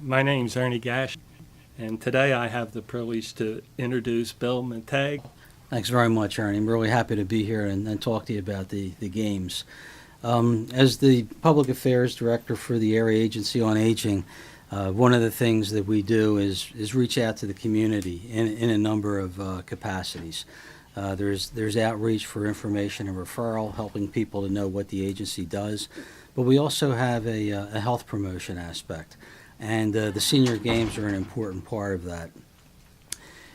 My name's Ernie Gash, and today I have the privilege to introduce Bill McTigue. Thanks very much, Ernie. I'm really happy to be here and talk to you about the games. As the Public Affairs Director for the Area Agency on Aging, one of the things that we do is reach out to the community in a number of capacities. There's outreach for information and referral, helping people to know what the agency does, but we also have a health promotion aspect, and the senior games are an important part of that.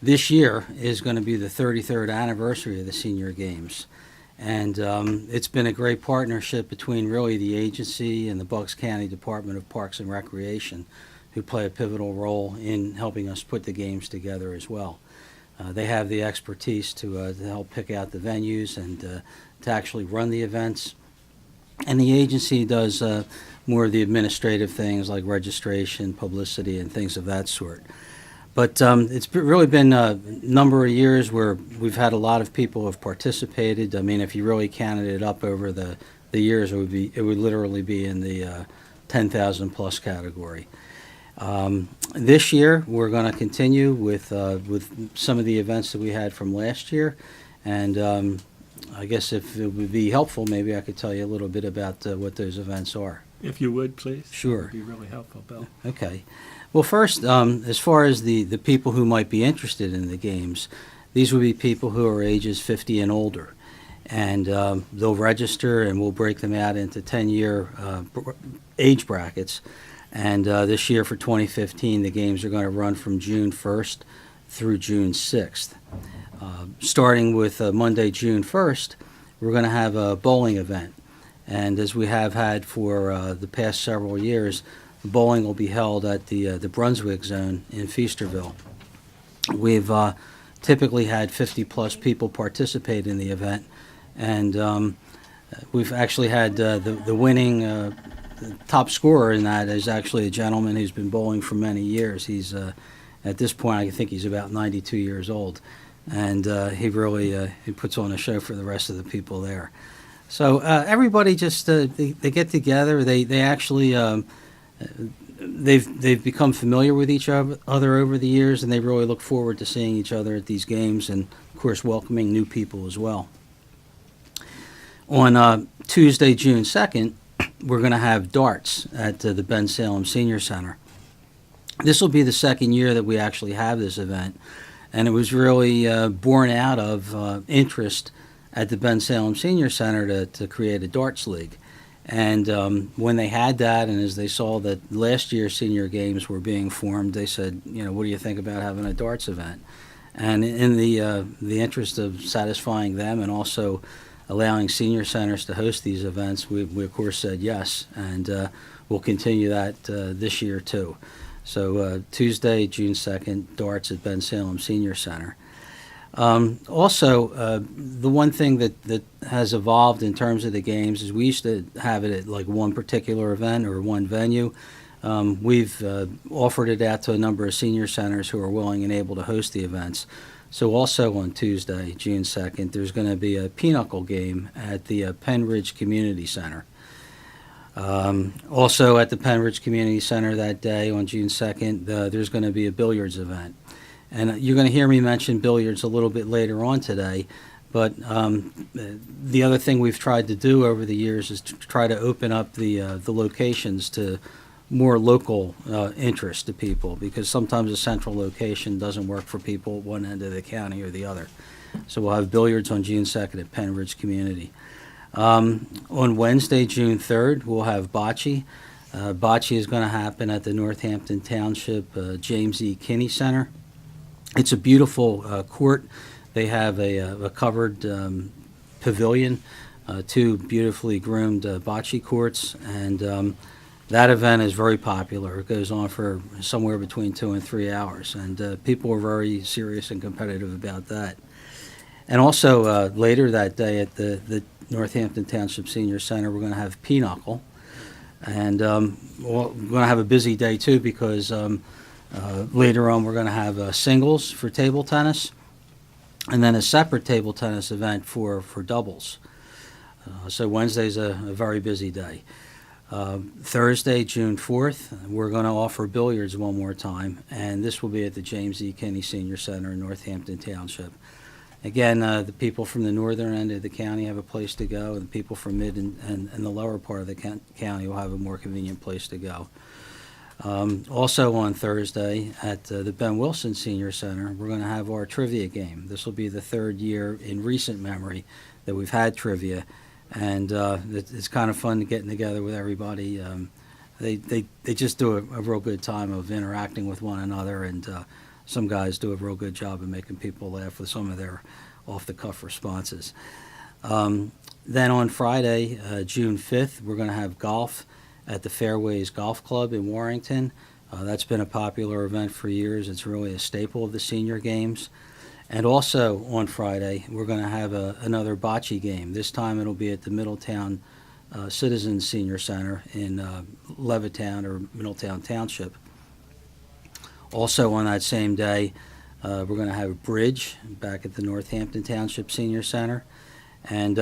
This year is going to be the 33rd anniversary of the senior games, and it's been a great partnership between really the agency and the Bucks County Department of Parks and Recreation, who play a pivotal role in helping us put the games together as well. They have the expertise to help pick out the venues and to actually run the events. And the agency does more of the administrative things like registration, publicity, and things of that sort. But it's really been a number of years where we've had a lot of people who have participated. I mean, if you really counted it up over the years, it would literally be in the 10,000 plus category. This year, we're going to continue with some of the events that we had from last year, and I guess if it would be helpful, maybe I could tell you a little bit about what those events are. If you would, please. Sure. That would be really helpful, Bill. Okay. Well, first, as far as the people who might be interested in the games, these would be people who are ages 50 and older, and they'll register, and we'll break them out into 10-year age brackets. And this year for 2015, the games are going to run from June 1st through June 6th. Starting with Monday, June 1st, we're going to have a bowling event. And as we have had for the past several years, the bowling will be held at the Brunswick Zone in Feasterville. We've typically had 50-plus people participate in the event, and we've actually had the winning top scorer in that is actually a gentleman who's been bowling for many years. He's at this point, I think he's about 92 years old, and he really he puts on a show for the rest of the people there. So everybody just they get together. They actually they've become familiar with each other over the years, and they really look forward to seeing each other at these games, and of course welcoming new people as well. On Tuesday, June 2nd. We're going to have darts at the Ben Salem Senior Center. This will be the second year that we actually have this event, and it was really born out of interest at the Ben Salem Senior Center to create a darts league. And when they had that, and as they saw that last year's senior games were being formed, they said, what do you think about having a darts event? And in the interest of satisfying them and also allowing senior centers to host these events, we of course said yes, and we'll continue that this year too. So Tuesday, June 2nd, darts at Ben Salem Senior Center. Also, the one thing that has evolved in terms of the games is we used to have it at like one particular event or one venue. We've offered it out to a number of senior centers who are willing and able to host the events. So also on Tuesday, June 2nd, there's going to be a pinochle game at the Penn Ridge Community Center. Also at the Penn Ridge Community Center that day on June 2nd, there's going to be a billiards event. And you're going to hear me mention billiards a little bit later on today, but the other thing we've tried to do over the years is to try to open up the locations to more local interest to people, because sometimes a central location doesn't work for people at one end of the county or the other. So we'll have billiards on June 2nd at Penn Ridge Community. On Wednesday, June 3rd, we'll have bocce. Bocce is going to happen at the Northampton Township James E. Kinney Center. It's a beautiful court. They have a covered pavilion, two beautifully groomed bocce courts, and that event is very popular. It goes on for somewhere between 2 and 3 hours, and people are very serious and competitive about that. And also later that day at the Northampton Township Senior Center, we're going to have pinochle, and we're going to have a busy day too, because later on we're going to have singles for table tennis, and then a separate table tennis event for doubles. So Wednesday's a very busy day. Thursday, June 4th, we're going to offer billiards one more time, and this will be at the James E. Kinney Senior Center in Northampton Township. Again, the people from the northern end of the county have a place to go, and the people from mid and the lower part of the county will have a more convenient place to go. Also on Thursday at the Ben Wilson Senior Center, we're going to have our trivia game. This will be the third year in recent memory that we've had trivia, and it's kind of fun getting together with everybody. They just do a real good time of interacting with one another, and some guys do a real good job of making people laugh with some of their off-the-cuff responses. Then on Friday, June 5th, we're going to have golf at the Fairways Golf Club in Warrington. That's been a popular event for years. It's really a staple of the senior games. And also on Friday, we're going to have another bocce game. This time it'll be at the Middletown Citizens Senior Center in Levittown or Middletown Township. Also on that same day, we're going to have a bridge back at the Northampton Township Senior Center. And,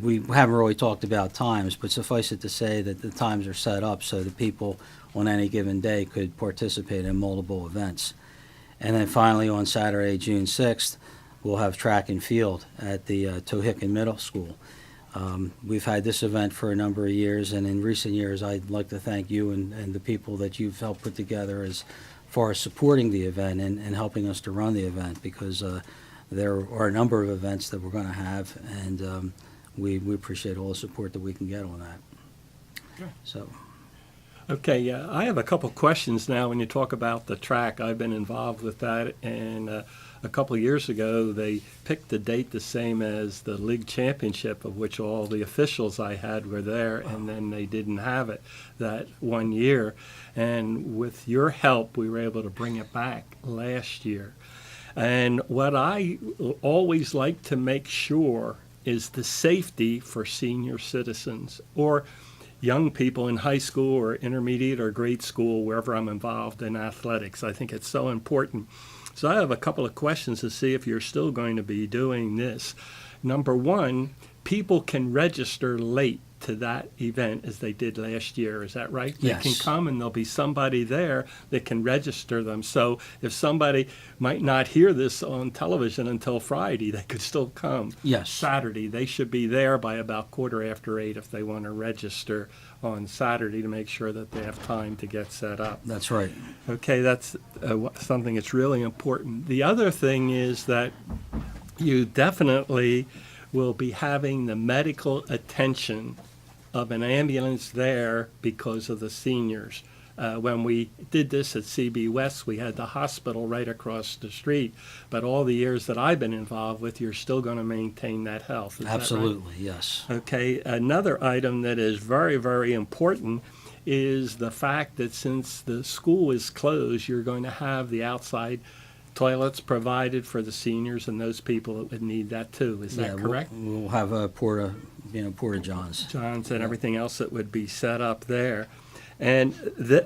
we haven't really talked about times, but suffice it to say that the times are set up so that people on any given day could participate in multiple events. And then finally, on Saturday, June 6th, we'll have track and field at the Tohickon Middle School. We've had this event for a number of years, and in recent years, I'd like to thank you and the people that you've helped put together as far as supporting the event and helping us to run the event, because there are a number of events that we're going to have, and we appreciate all the support that we can get on that. Sure. So. Okay, I have a couple questions now. When you talk about the track, I've been involved with that, and a couple of years ago they picked the date the same as the league championship, of which all the officials I had were there, and then they didn't have it that one year. And with your help, we were able to bring it back last year. And what I always like to make sure is the safety for senior citizens or young people in high school or intermediate or grade school, wherever I'm involved in athletics. I think it's so important. So I have a couple of questions to see if you're still going to be doing this. Number one, people can register late to that event as they did last year. Is that right? Yes. They can come and there'll be somebody there that can register them. So if somebody might not hear this on television until Friday, they could still come. Yes. Saturday, they should be there by about 8:15 if they want to register on Saturday to make sure that they have time to get set up. That's right. Okay, that's something that's really important. The other thing is that you definitely will be having the medical attention of an ambulance there because of the seniors. When we did this at CB West, we had the hospital right across the street, but all the years that I've been involved with, you're still going to maintain that health. Is Absolutely, that right? yes. Okay, another item that is very, very important is the fact that since the school is closed, you're going to have the outside toilets provided for the seniors and those people that would need that too. Is that correct? We'll have a porta johns. Johns and everything else that would be set up there. And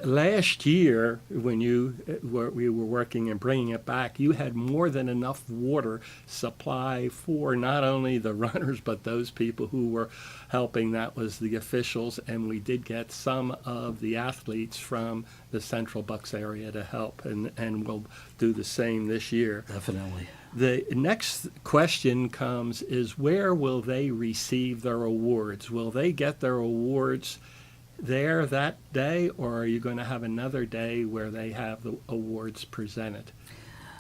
last year, when we were working and bringing it back, you had more than enough water supply for not only the runners, but those people who were helping. That was the officials, and we did get some of the athletes from the Central Bucks area to help, and we'll do the same this year. Definitely. The next question comes is, where will they receive their awards? Will they get their awards there that day, or are you going to have another day where they have the awards presented?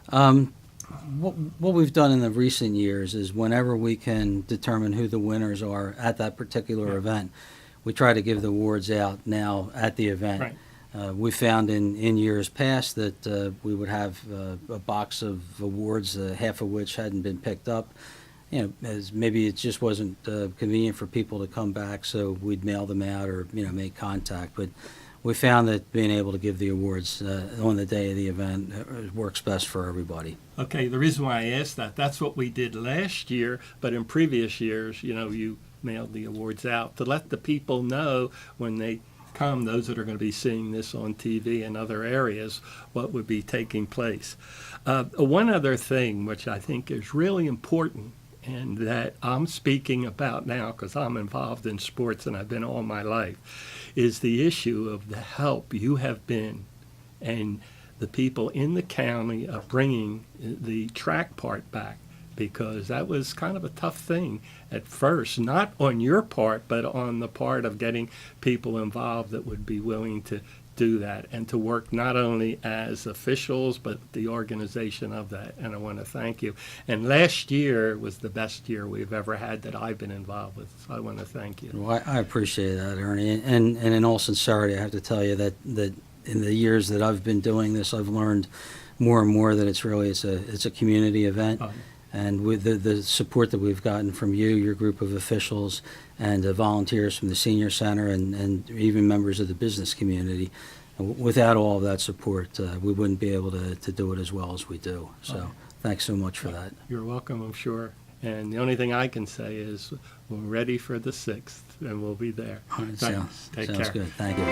What we've done in the recent years is whenever we can determine who the winners are at that particular event, we try to give the awards out now at the event. Right. We found in years past that we would have a box of awards, half of which hadn't been picked up. As maybe it just wasn't convenient for people to come back, so we'd mail them out or, make contact. But we found that being able to give the awards on the day of the event works best for everybody. Okay, the reason why I asked that's what we did last year, but in previous years, you mailed the awards out to let the people know when they come, those that are going to be seeing this on TV and other areas, what would be taking place. One other thing which I think is really important and that I'm speaking about now because I'm involved in sports and I've been all my life, is the issue of the help you have been and the people in the county of bringing the track part back, because that was kind of a tough thing at first, not on your part, but on the part of getting people involved that would be willing to do that and to work not only as officials but the organization of that. And I want to thank you. And last year was the best year we've ever had that I've been involved with, so I want to thank you. Well, I appreciate that, Ernie. And in all sincerity, I have to tell you that in the years that I've been doing this, I've learned more and more that it's a community event. And with the support that we've gotten from you, your group of officials, and volunteers from the senior center, and even members of the business community, without all of that support, we wouldn't be able to do it as well as we do. So thanks so much for that. You're welcome, I'm sure. And the only thing I can say is we're ready for the 6th, and we'll be there. All right, Thanks. Take sounds care. good. Thank you.